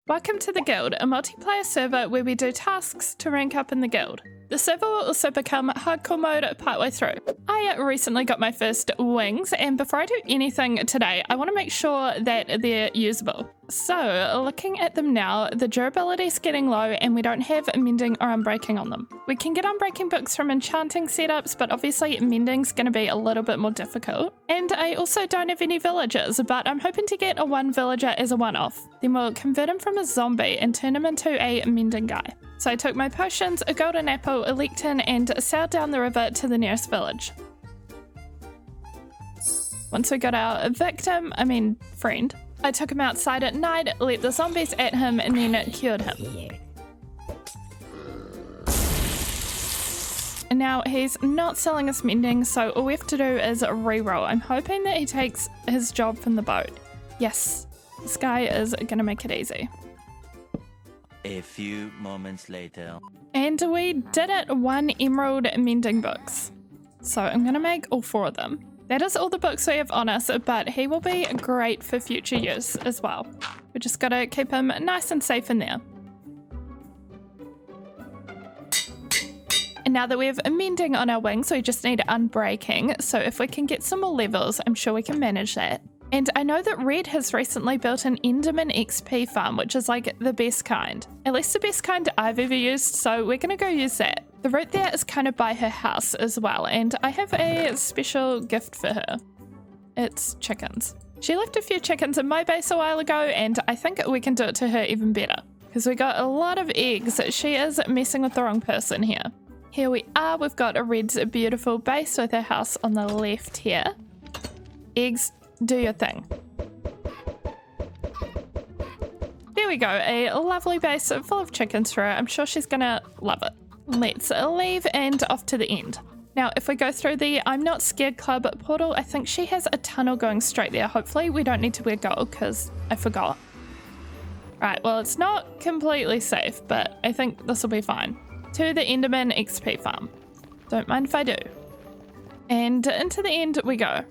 Welcome to the Guild, a multiplayer server where we do tasks to rank up in the guild. The server will also become hardcore mode partway through. I recently got my first wings, and before I do anything today, I want to make sure that they're usable. So, looking at them now, the durability is getting low and we don't have mending or unbreaking on them. We can get unbreaking books from enchanting setups, but obviously mending's going to be a little bit more difficult. And I also don't have any villagers, but I'm hoping to get a 1 villager as a one-off. Then we'll convert him from a zombie and turn him into a mending guy. So I took my potions, a golden apple, a lectern, and sailed down the river to the nearest village. Once we got our friend, I took him outside at night, let the zombies at him, and then cured him. And now he's not selling us mending, so all we have to do is reroll. I'm hoping that he takes his job from the boat. Yes, this guy is gonna make it easy. A few moments later. And we did it, 1 emerald mending books. So I'm gonna make all 4 of them. That is all the books we have on us, but he will be great for future use as well. We just gotta keep him nice and safe in there. And now that we have mending on our wings, we just need unbreaking. So if we can get some more levels, I'm sure we can manage that. And I know that Red has recently built an Enderman XP Farm, which is like the best kind. At least the best kind I've ever used, so we're gonna go use that. The route there is kind of by her house as well, and I have a special gift for her. It's chickens. She left a few chickens in my base a while ago, and I think we can do it to her even better. Because we got a lot of eggs. She is messing with the wrong person here. Here we are, we've got a Red's beautiful base with her house on the left here. Eggs, do your thing. There we go, a lovely base full of chickens for her. I'm sure she's gonna love it. Let's leave and off to the end. Now, if we go through the I'm Not Scared Club portal, I think she has a tunnel going straight there. Hopefully we don't need to wear gold because I forgot. Right, well, it's not completely safe, but I think this will be fine. To the Enderman XP Farm. Don't mind if I do. And into the end we go.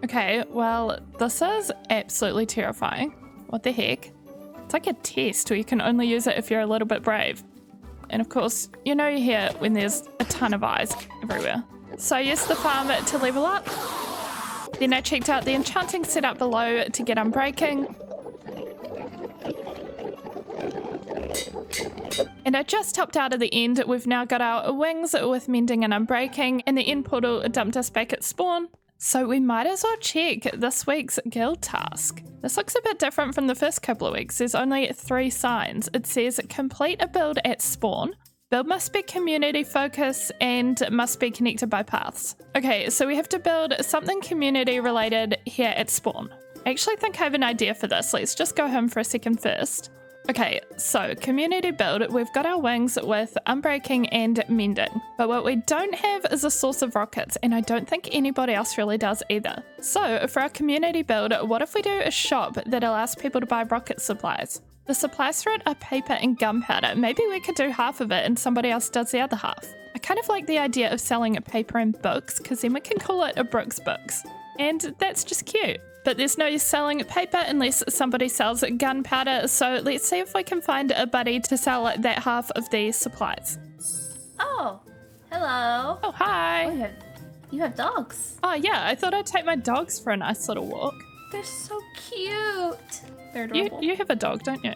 Okay, well, this is absolutely terrifying. What the heck? It's like a test where you can only use it if you're a little bit brave. And of course, you know you're here when there's a ton of eyes everywhere. So I used the farm to level up. Then I checked out the enchanting setup below to get unbreaking. And I just topped out of the end. We've now got our wings with mending and unbreaking, and the end portal dumped us back at spawn. So we might as well check this week's Gild Task. This looks a bit different from the first couple of weeks. There's only 3 signs. It says complete a build at spawn. Build must be community focused and must be connected by paths. Okay, so we have to build something community related here at spawn. I actually think I have an idea for this. Let's just go home for a second first. Okay, so community build, we've got our wings with unbreaking and mending, but what we don't have is a source of rockets, and I don't think anybody else really does either. So for our community build, what if we do a shop that allows people to buy rocket supplies? The supplies for it are paper and gunpowder. Maybe we could do half of it and somebody else does the other half. I kind of like the idea of selling paper and books, because then we can call it a Brooks Books. And that's just cute. But there's no use selling paper unless somebody sells gunpowder, so let's see if we can find a buddy to sell that half of these supplies. Oh, hello. Oh, hi. Oh, you have dogs. Oh, yeah, I thought I'd take my dogs for a nice little walk. They're so cute. They're adorable. You have a dog, don't you?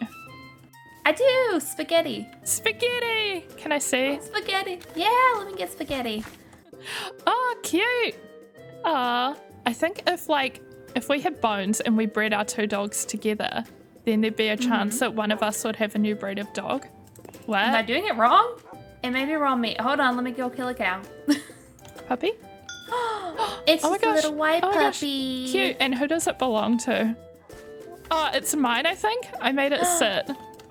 I do. Spaghetti. Spaghetti. Can I see? Spaghetti. Yeah, let me get spaghetti. Oh, cute. Aw, I think if we had bones and we bred our 2 dogs together, then there'd be a chance that one of us would have a new breed of dog. What? Am I doing it wrong? It may be raw meat. Hold on, let me go kill a cow. Puppy? It's oh my just a gosh. little white puppy. Gosh. Cute. And who does it belong to? Oh, it's mine, I think. I made it sit.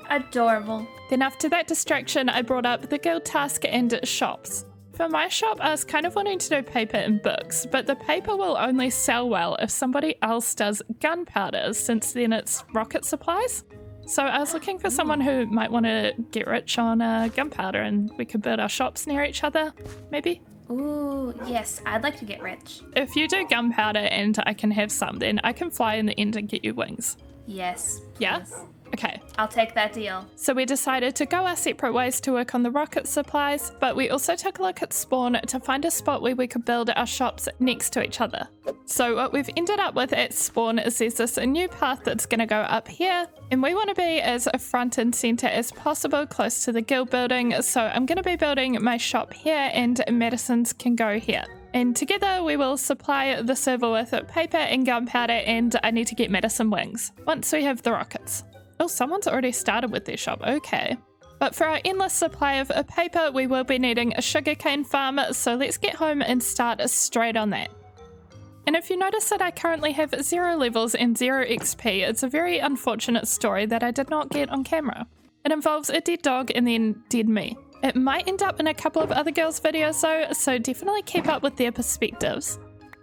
Adorable. Then after that distraction, I brought up the Gild Task and shops. For my shop, I was kind of wanting to do paper and books, but the paper will only sell well if somebody else does gunpowder, since then it's rocket supplies. So I was looking for someone who might want to get rich on gunpowder, and we could build our shops near each other, maybe? Ooh, yes, I'd like to get rich. If you do gunpowder and I can have some, then I can fly in the end and get you wings. Yes, please. Yeah? Okay, I'll take that deal. so we decided to go our separate ways to work on the rocket supplies, but we also took a look at spawn to find a spot where we could build our shops next to each other. So what we've ended up with at spawn is there's this new path that's going to go up here, and we want to be as front and center as possible close to the guild building, so I'm going to be building my shop here and medicines can go here. And together we will supply the server with paper and gunpowder, and I need to get medicine wings once we have the rockets. Oh, someone's already started with their shop, okay. But for our endless supply of paper, we will be needing a sugarcane farm, so let's get home and start straight on that. And if you notice that I currently have 0 levels and 0 XP, it's a very unfortunate story that I did not get on camera. It involves a dead dog and then dead me. It might end up in a couple of other girls' videos though, so definitely keep up with their perspectives.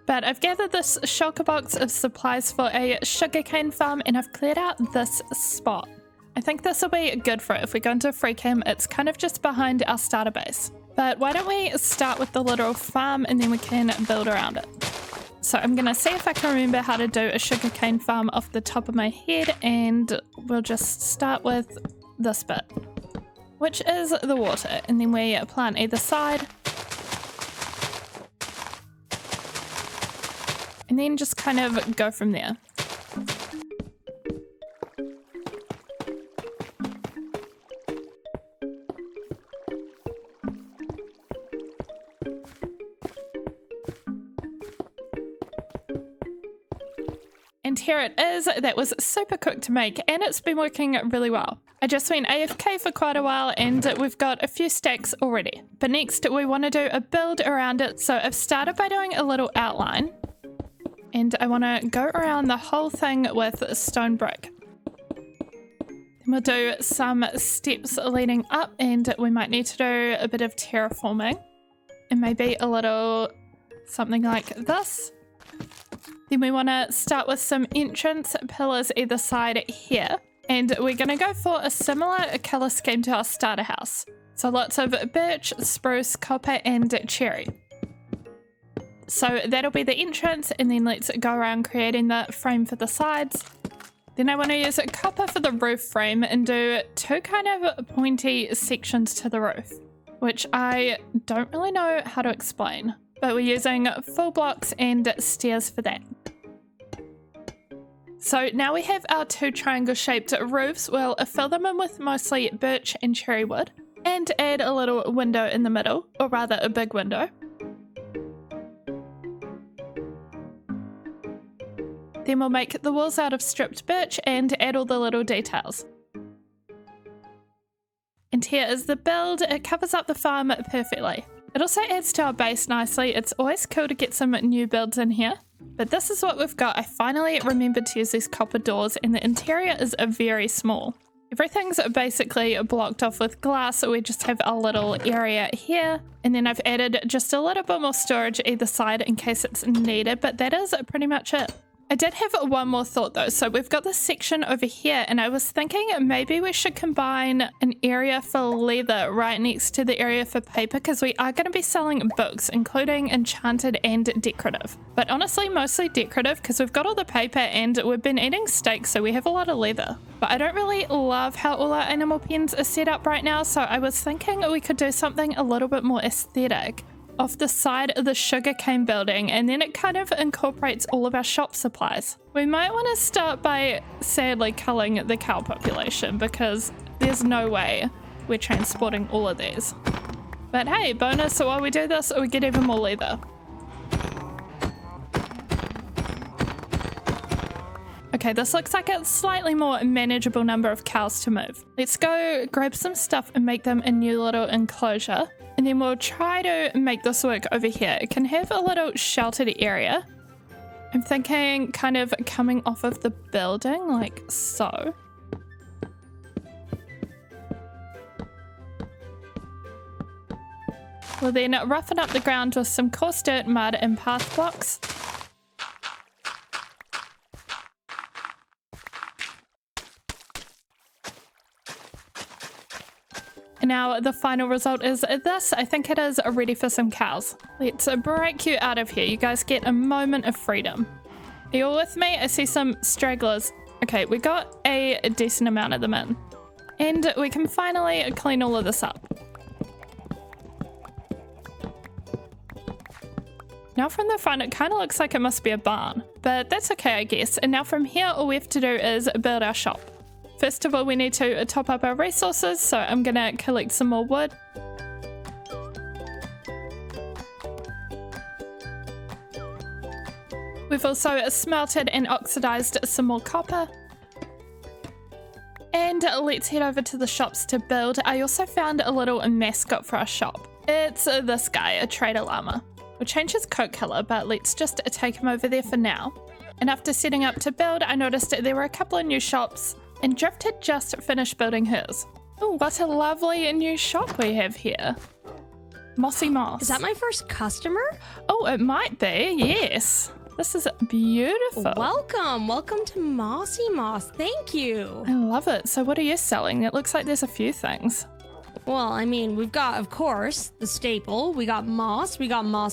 But I've gathered this shulker box of supplies for a sugarcane farm and I've cleared out this spot. I think this will be good for it. If we go into free cam, it's kind of just behind our starter base. But why don't we start with the little farm and then we can build around it. So I'm going to see if I can remember how to do a sugarcane farm off the top of my head, and we'll just start with this bit, which is the water, and then we plant either side. And then just kind of go from there. And here it is. That was super quick to make and it's been working really well. I just went AFK for quite a while and we've got a few stacks already. But next we want to do a build around it. So I've started by doing a little outline. And I want to go around the whole thing with stone brick. Then we'll do some steps leading up, and we might need to do a bit of terraforming. And maybe a little something like this. Then we want to start with some entrance pillars either side here. And we're going to go for a similar colour scheme to our starter house. So lots of birch, spruce, copper and cherry. So that'll be the entrance, and then let's go around creating the frame for the sides. Then I want to use copper for the roof frame and do 2 kind of pointy sections to the roof, which I don't really know how to explain, but we're using full blocks and stairs for that. So now we have our 2 triangle shaped roofs. We'll fill them in with mostly birch and cherry wood and add a little window in the middle, or rather a big window. Then we'll make the walls out of stripped birch and add all the little details. And here is the build. It covers up the farm perfectly. It also adds to our base nicely. It's always cool to get some new builds in here. But this is what we've got. I finally remembered to use these copper doors, and the interior is very small. Everything's basically blocked off with glass, so we just have a little area here. And then I've added just a little bit more storage either side in case it's needed, but that is pretty much it. I did have one more thought though. So we've got this section over here, and I was thinking maybe we should combine an area for leather right next to the area for paper, because we are going to be selling books, including enchanted and decorative. But honestly, mostly decorative, because we've got all the paper and we've been eating steak, so we have a lot of leather. But I don't really love how all our animal pens are set up right now, so I was thinking we could do something a little bit more aesthetic off the side of the sugarcane building, and then it kind of incorporates all of our shop supplies. We might want to start by sadly culling the cow population, because there's no way we're transporting all of these. But hey, bonus, so while we do this, we get even more leather. Okay, this looks like a slightly more manageable number of cows to move. Let's go grab some stuff and make them a new little enclosure. And then we'll try to make this work over here. It can have a little sheltered area. I'm thinking kind of coming off of the building, like so. We'll then roughen up the ground with some coarse dirt, mud, and path blocks. And now the final result is this. I think it is ready for some cows. Let's break you out of here. You guys get a moment of freedom. Are you all with me? I see some stragglers. Okay, we got a decent amount of them in. And we can finally clean all of this up. Now from the front, it kind of looks like it must be a barn, but that's okay, I guess. And now from here, all we have to do is build our shop. First of all, we need to top up our resources, so I'm gonna collect some more wood. We've also smelted and oxidized some more copper. And let's head over to the shops to build. I also found a little mascot for our shop. It's this guy, a trader llama. We'll change his coat color, but let's just take him over there for now. And after setting up to build, I noticed there were a couple of new shops, and Drift had just finished building hers. Oh, what a lovely new shop we have here. Mossy Moss. Is that my first customer? Oh, it might be, yes. This is beautiful. Welcome to Mossy Moss. Thank you. I love it. So what are you selling? It looks like there's a few things. Well, I mean, we've got, of course, the staple. We got moss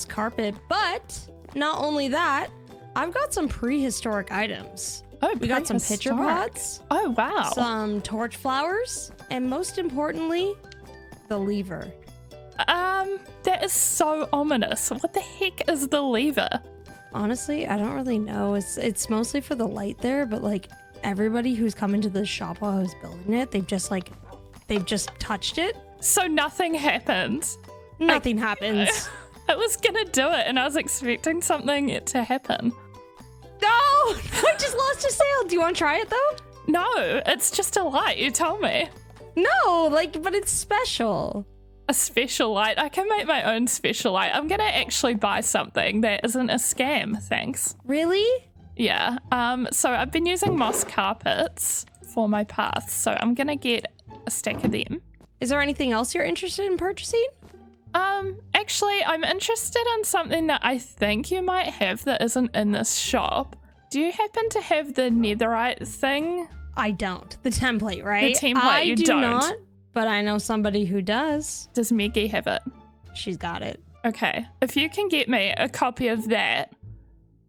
carpet, but not only that, I've got some prehistoric items. Oh, we got some pitcher pots. Oh, wow. Some torch flowers, and most importantly, the lever. That is so ominous. What the heck is the lever? Honestly, I don't really know. It's mostly for the light there, but like everybody who's come into the shop while I was building it, they've just touched it. So nothing happens. Nothing happens. I was gonna do it and I was expecting something to happen. No! I just lost a sale. Do you want to try it though? No, it's just a light, you told me. No, but it's special. A special light? I can make my own special light. I'm gonna actually buy something that isn't a scam, thanks. Really? Yeah, so I've been using moss carpets for my paths, so I'm gonna get a stack of them. Is there anything else you're interested in purchasing? Actually, I'm interested in something that I think you might have that isn't in this shop. Do you happen to have the netherite thing? I don't. The template, right? The template, you don't. I do not, but I know somebody who does. Does Meggie have it? She's got it. Okay, if you can get me a copy of that,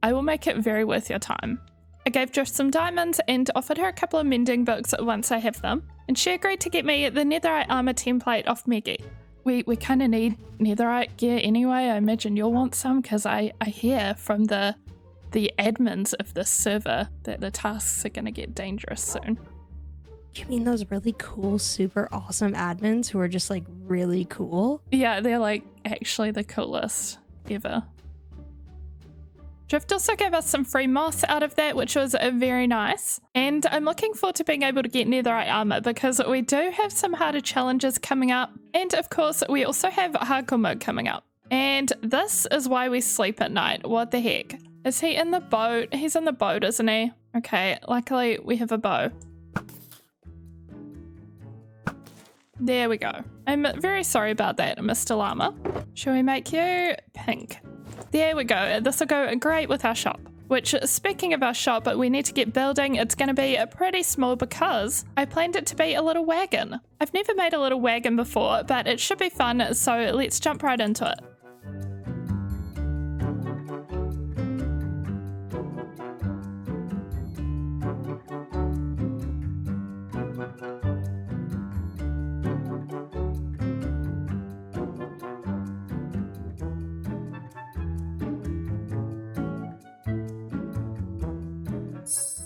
I will make it very worth your time. I gave Drift some diamonds and offered her a couple of mending books once I have them, and she agreed to get me the netherite armor template off Meggie. We kind of need netherite gear anyway. I imagine you'll want some because I hear from the admins of this server that the tasks are going to get dangerous soon. You mean those really cool, super awesome admins who are just like really cool? Yeah, they're like actually the coolest ever. Drift also gave us some free moss out of that, which was very nice. And I'm looking forward to being able to get netherite armor because we do have some harder challenges coming up. And of course, we also have hardcore mode coming up. And this is why we sleep at night. What the heck? Is he in the boat? He's in the boat, isn't he? Okay, luckily we have a bow. There we go. I'm very sorry about that, Mr. Llama. Shall we make you pink? There we go. This will go great with our shop. Which, speaking of our shop, we need to get building. It's going to be pretty small because I planned it to be a little wagon. I've never made a little wagon before, but it should be fun, so let's jump right into it.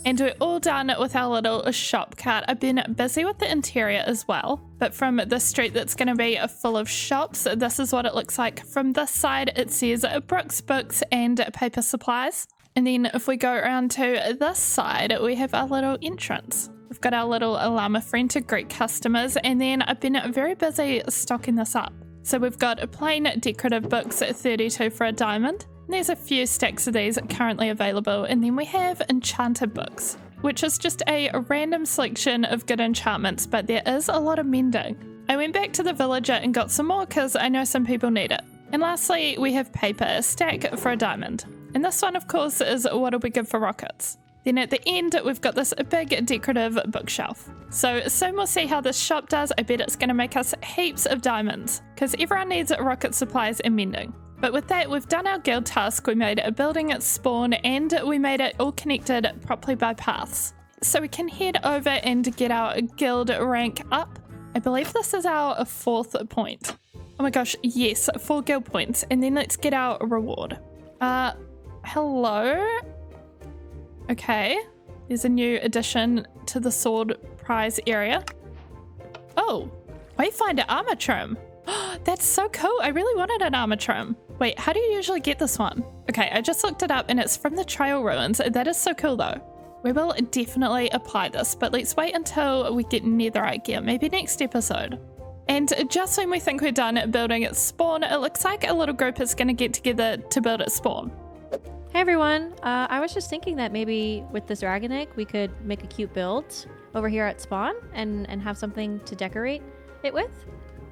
And we're all done with our little shop cart. I've been busy with the interior as well, but from this street that's going to be full of shops, this is what it looks like. From this side, it says Brooks Books and Paper Supplies. And then if we go around to this side, we have our little entrance. We've got our little llama friend to greet customers, and then I've been very busy stocking this up. So we've got plain decorative books at 32 for a diamond. There's a few stacks of these currently available, and then we have enchanted books, which is just a random selection of good enchantments, but there is a lot of mending. I went back to the villager and got some more because I know some people need it. And lastly, we have paper, a stack for a diamond. And this one, of course, is what'll be good for rockets. Then at the end, we've got this big decorative bookshelf. So soon we'll see how this shop does. I bet it's going to make us heaps of diamonds because everyone needs rocket supplies and mending. But with that, we've done our guild task. We made a building at spawn and we made it all connected properly by paths. so we can head over and get our guild rank up. I believe this is our 4th point. Oh my gosh, yes, 4 guild points. And then let's get our reward. Hello? Okay, there's a new addition to the sword prize area. Oh, Wayfinder armor trim. That's so cool. I really wanted an armor trim. Wait, how do you usually get this one? Okay, I just looked it up and it's from the Trail Ruins. That is so cool though. We will definitely apply this, but let's wait until we get netherite gear, maybe next episode. And just when we think we're done building its spawn, it looks like a little group is going to get together to build its spawn. Hey everyone, I was just thinking that maybe with this dragon egg we could make a cute build over here at spawn and have something to decorate it with.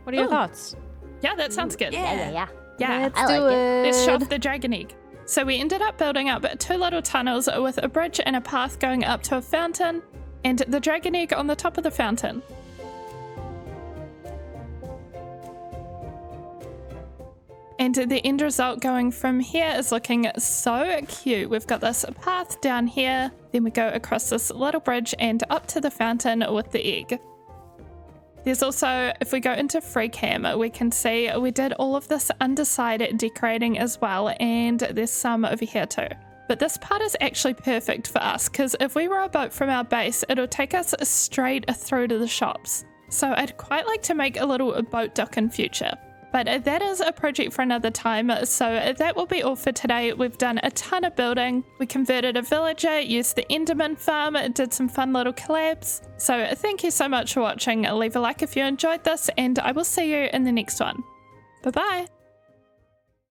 What are your thoughts? Yeah, that sounds good. Yeah. Yeah, Let's do it. let's show off the dragon egg. So we ended up building up 2 little tunnels with a bridge and a path going up to a fountain and the dragon egg on the top of the fountain. And the end result going from here is looking so cute. We've got this path down here, then we go across this little bridge and up to the fountain with the egg. There's also, if we go into free cam, we can see we did all of this underside decorating as well, and there's some over here too. But this part is actually perfect for us because if we row a boat from our base, it'll take us straight through to the shops. So I'd quite like to make a little boat dock in future. But that is a project for another time, so that will be all for today. We've done a ton of building. We converted a villager, used the Enderman farm, did some fun little collabs. So thank you so much for watching. Leave a like if you enjoyed this, and I will see you in the next one. Bye-bye!